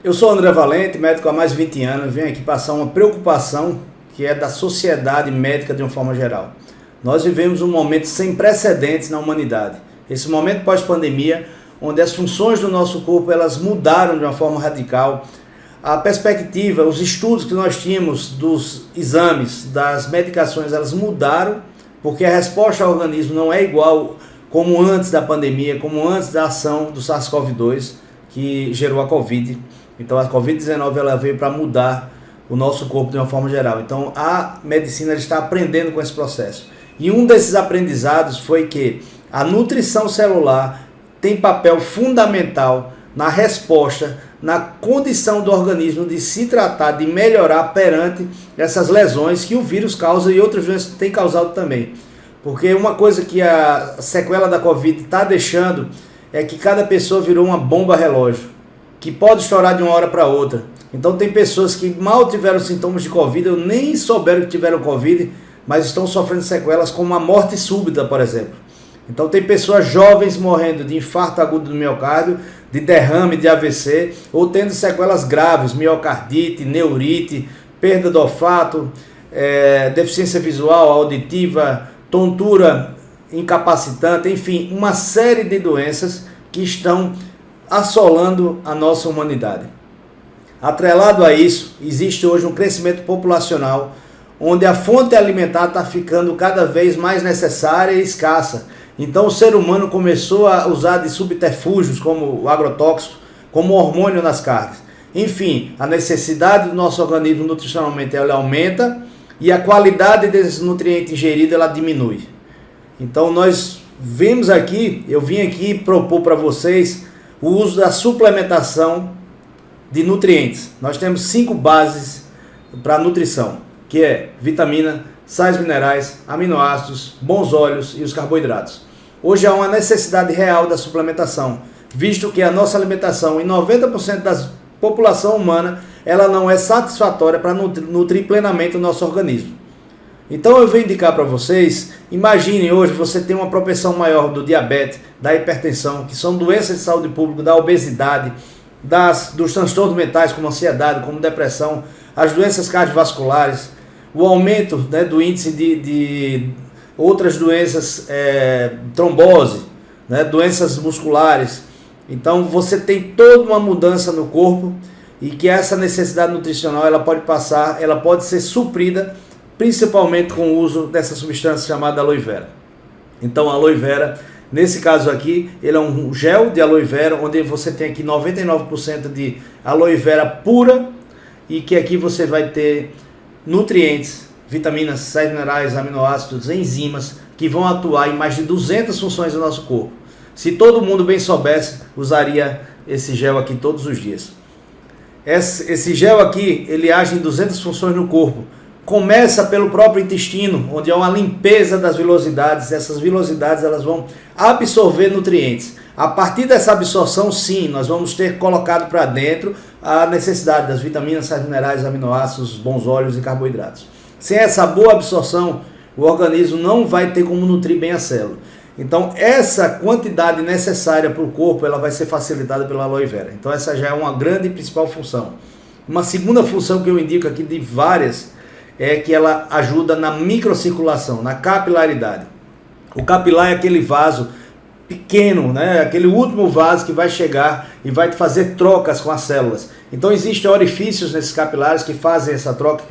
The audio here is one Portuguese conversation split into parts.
Eu sou André Valente, médico há mais de 20 anos, venho aqui passar uma preocupação que é da sociedade médica de uma forma geral. Nós vivemos um momento sem precedentes na humanidade. Esse momento pós-pandemia, onde as funções do nosso corpo elas mudaram de uma forma radical. A perspectiva, os estudos que nós tínhamos dos exames, das medicações, elas mudaram, porque a resposta ao organismo não é igual como antes da pandemia, como antes da ação do SARS-CoV-2, que gerou a Covid. Então a Covid-19 ela veio para mudar o nosso corpo de uma forma geral. Então a medicina está aprendendo com esse processo. E um desses aprendizados foi que a nutrição celular tem papel fundamental na resposta, na condição do organismo de se tratar, de melhorar perante essas lesões que o vírus causa e outras doenças têm causado também. Porque uma coisa que a sequela da Covid está deixando é que cada pessoa virou uma bomba relógio, que pode estourar de uma hora para outra. Então tem pessoas que mal tiveram sintomas de Covid, ou nem souberam que tiveram Covid, mas estão sofrendo sequelas como a morte súbita, por exemplo. Então tem pessoas jovens morrendo de infarto agudo do miocárdio, de derrame, de AVC, ou tendo sequelas graves, miocardite, neurite, perda do olfato, deficiência visual, auditiva, tontura incapacitante, enfim, uma série de doenças que estão assolando a nossa humanidade. Atrelado a isso, existe hoje um crescimento populacional, onde a fonte alimentar está ficando cada vez mais necessária e escassa. Então o ser humano começou a usar de subterfúgios como o agrotóxico, como hormônio nas carnes. Enfim, a necessidade do nosso organismo nutricionalmente ela aumenta e a qualidade desse nutriente ingerido ela diminui. Então nós vimos aqui, eu vim aqui propor para vocês o uso da suplementação de nutrientes. Nós temos 5 bases para a nutrição, que é vitamina, sais minerais, aminoácidos, bons óleos e os carboidratos. Hoje há uma necessidade real da suplementação, visto que a nossa alimentação, em 90% da população humana, ela não é satisfatória para nutrir plenamente o nosso organismo. Então eu vou indicar para vocês, imaginem hoje você tem uma propensão maior do diabetes, da hipertensão, que são doenças de saúde pública, da obesidade, dos transtornos mentais como ansiedade, como depressão, as doenças cardiovasculares, o aumento do índice de outras doenças, trombose, doenças musculares. Então você tem toda uma mudança no corpo e que essa necessidade nutricional ela pode ser suprida principalmente com o uso dessa substância chamada aloe vera. Então a aloe vera, nesse caso aqui, ele é um gel de aloe vera, onde você tem aqui 99% de aloe vera pura e que aqui você vai ter nutrientes, vitaminas, sais minerais, aminoácidos, enzimas, que vão atuar em mais de 200 funções do nosso corpo. Se todo mundo bem soubesse, usaria esse gel aqui todos os dias. Esse gel aqui, ele age em 200 funções no corpo. Começa pelo próprio intestino, onde há uma limpeza das vilosidades. Essas vilosidades elas vão absorver nutrientes. A partir dessa absorção, sim, nós vamos ter colocado para dentro a necessidade das vitaminas, sais minerais, aminoácidos, bons óleos e carboidratos. Sem essa boa absorção, o organismo não vai ter como nutrir bem a célula. Então, essa quantidade necessária para o corpo, ela vai ser facilitada pela aloe vera. Então, essa já é uma grande e principal função. Uma segunda função que eu indico aqui de várias é que ela ajuda na microcirculação, na capilaridade. O capilar é aquele vaso pequeno, aquele último vaso que vai chegar e vai fazer trocas com as células. Então existem orifícios nesses capilares que fazem essa troca,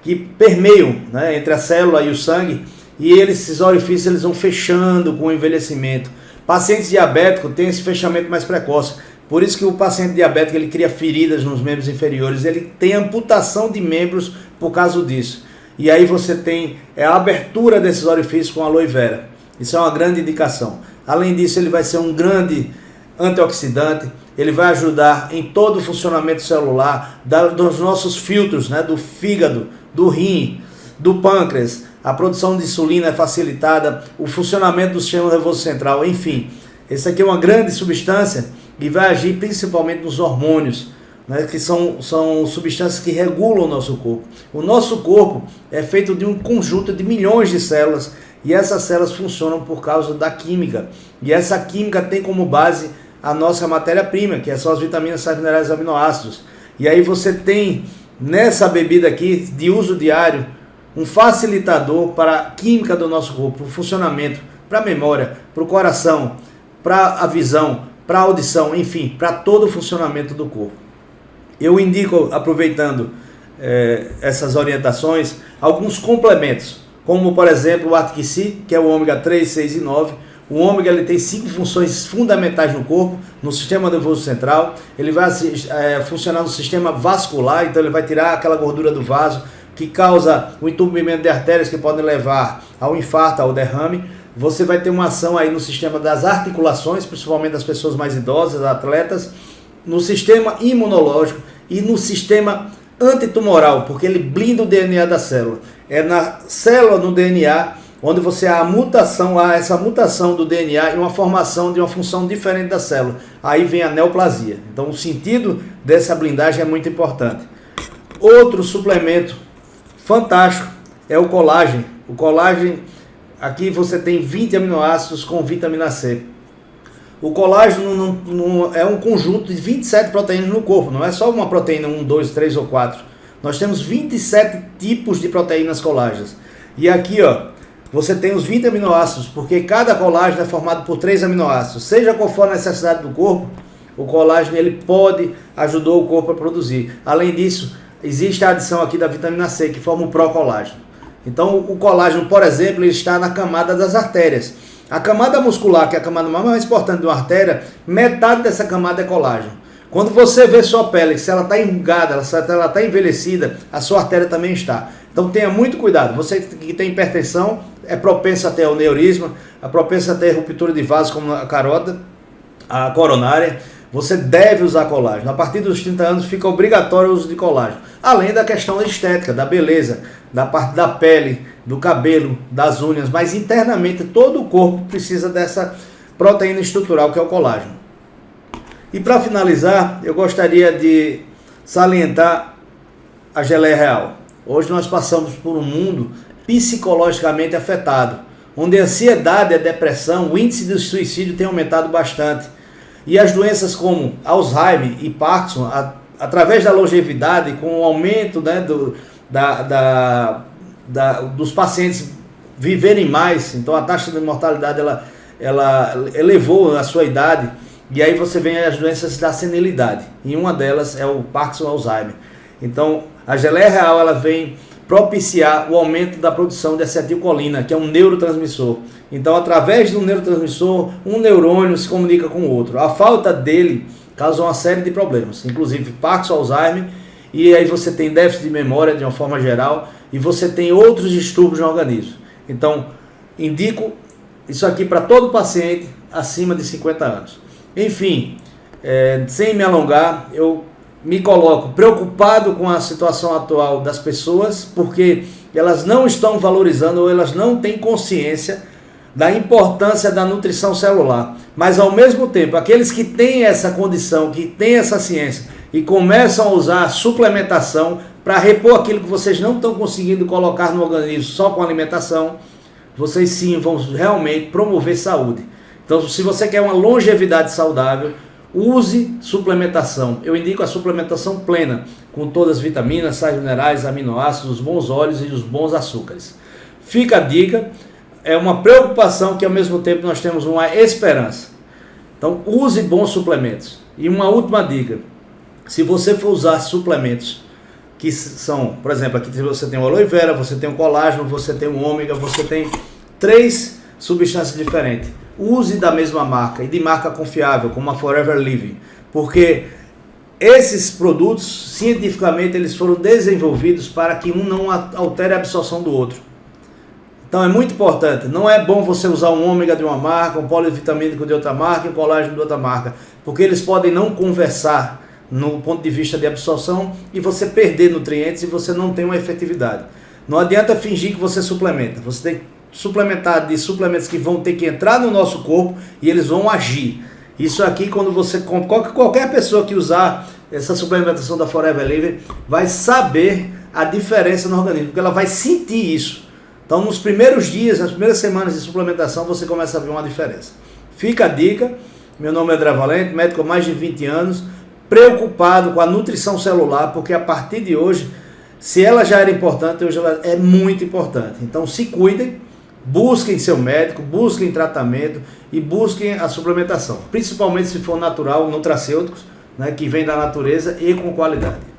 que permeiam entre a célula e o sangue, e esses orifícios eles vão fechando com o envelhecimento. Pacientes diabéticos têm esse fechamento mais precoce. Por isso que o paciente diabético ele cria feridas nos membros inferiores, ele tem amputação de membros por causa disso. E aí você tem a abertura desses orifícios com aloe vera. Isso é uma grande indicação. Além disso, ele vai ser um grande antioxidante, ele vai ajudar em todo o funcionamento celular, dos nossos filtros, do fígado, do rim, do pâncreas. A produção de insulina é facilitada, o funcionamento do sistema nervoso central, enfim. Essa aqui é uma grande substância e vai agir principalmente nos hormônios, que são substâncias que regulam o nosso corpo. O nosso corpo é feito de um conjunto de milhões de células e essas células funcionam por causa da química. E essa química tem como base a nossa matéria-prima, que são as vitaminas, sais minerais e aminoácidos. E aí você tem nessa bebida aqui, de uso diário, um facilitador para a química do nosso corpo, para o funcionamento, para a memória, para o coração, para a visão, para a audição, enfim, para todo o funcionamento do corpo. Eu indico, aproveitando essas orientações, alguns complementos, como por exemplo o Artic-C, que é o ômega 3, 6 e 9. O ômega ele tem 5 funções fundamentais no corpo, no sistema nervoso central. Ele vai funcionar no sistema vascular, então ele vai tirar aquela gordura do vaso que causa o entupimento de artérias que podem levar ao infarto, ao derrame. Você vai ter uma ação aí no sistema das articulações, principalmente das pessoas mais idosas, atletas, no sistema imunológico e no sistema antitumoral, porque ele blinda o DNA da célula. É na célula, no DNA, onde você há essa mutação do DNA e uma formação de uma função diferente da célula. Aí vem a neoplasia. Então o sentido dessa blindagem é muito importante. Outro suplemento fantástico é o colágeno. O colágeno, aqui você tem 20 aminoácidos com vitamina C. O colágeno é um conjunto de 27 proteínas no corpo, não é só uma proteína, 1, 2, 3 ou 4. Nós temos 27 tipos de proteínas colágenas. E aqui, ó, você tem os 20 aminoácidos, porque cada colágeno é formado por 3 aminoácidos. Seja qual for a necessidade do corpo, o colágeno ele pode ajudar o corpo a produzir. Além disso, existe a adição aqui da vitamina C, que forma o procolágeno. Então, o colágeno, por exemplo, ele está na camada das artérias. A camada muscular, que é a camada mais importante de uma artéria, metade dessa camada é colágeno. Quando você vê sua pele, se ela está enrugada, se ela está envelhecida, a sua artéria também está. Então tenha muito cuidado. Você que tem hipertensão é propenso a ter aneurisma, é propenso a ter ruptura de vasos como a carótida, a coronária. Você deve usar colágeno. A partir dos 30 anos fica obrigatório o uso de colágeno. Além da questão estética, da beleza, da parte da pele, do cabelo, das unhas. Mas internamente todo o corpo precisa dessa proteína estrutural que é o colágeno. E para finalizar, eu gostaria de salientar a geleia real. Hoje nós passamos por um mundo psicologicamente afetado, onde a ansiedade, a depressão, o índice de suicídio tem aumentado bastante. E as doenças como Alzheimer e Parkinson, através da longevidade, com o aumento, né, dos pacientes viverem mais, então a taxa de mortalidade ela elevou a sua idade, e aí você vem as doenças da senilidade, e uma delas é o Parkinson, Alzheimer. Então a geleia real ela vem propiciar o aumento da produção de acetilcolina, que é um neurotransmissor. Então, através do neurotransmissor, um neurônio se comunica com o outro. A falta dele causa uma série de problemas, inclusive Parkinson, Alzheimer, e aí você tem déficit de memória de uma forma geral, e você tem outros distúrbios no organismo. Então, indico isso aqui para todo paciente acima de 50 anos. Enfim, sem me alongar, eu me coloco preocupado com a situação atual das pessoas, porque elas não estão valorizando ou elas não têm consciência da importância da nutrição celular. Mas ao mesmo tempo, aqueles que têm essa condição, que têm essa ciência e começam a usar a suplementação para repor aquilo que vocês não estão conseguindo colocar no organismo só com alimentação, vocês sim vão realmente promover saúde. Então, se você quer uma longevidade saudável, use suplementação. Eu indico a suplementação plena, com todas as vitaminas, sais minerais, aminoácidos, os bons óleos e os bons açúcares. Fica a dica, é uma preocupação que ao mesmo tempo nós temos uma esperança. Então use bons suplementos. E uma última dica, se você for usar suplementos que são, por exemplo, aqui você tem o aloe vera, você tem o colágeno, você tem o ômega, você tem 3 substâncias diferentes. Use da mesma marca e de marca confiável, como a Forever Living, porque esses produtos, cientificamente, eles foram desenvolvidos para que um não altere a absorção do outro. Então é muito importante, não é bom você usar um ômega de uma marca, um polivitamínico de outra marca e um colágeno de outra marca, porque eles podem não conversar no ponto de vista de absorção e você perder nutrientes e você não tem uma efetividade. Não adianta fingir que você suplementa, você tem que suplementar de suplementos que vão ter que entrar no nosso corpo e eles vão agir. Isso aqui, quando você compra, qualquer pessoa que usar essa suplementação da Forever Living vai saber a diferença no organismo, porque ela vai sentir isso. Então, nos primeiros dias, nas primeiras semanas de suplementação, você começa a ver uma diferença. Fica a dica Meu nome é André Valente, médico há mais de 20 anos, preocupado com a nutrição celular, porque a partir de hoje, se ela já era importante, hoje ela é muito importante. Então se cuidem, busquem seu médico, busquem tratamento e busquem a suplementação, principalmente se for natural, nutracêuticos, né, que vem da natureza e com qualidade.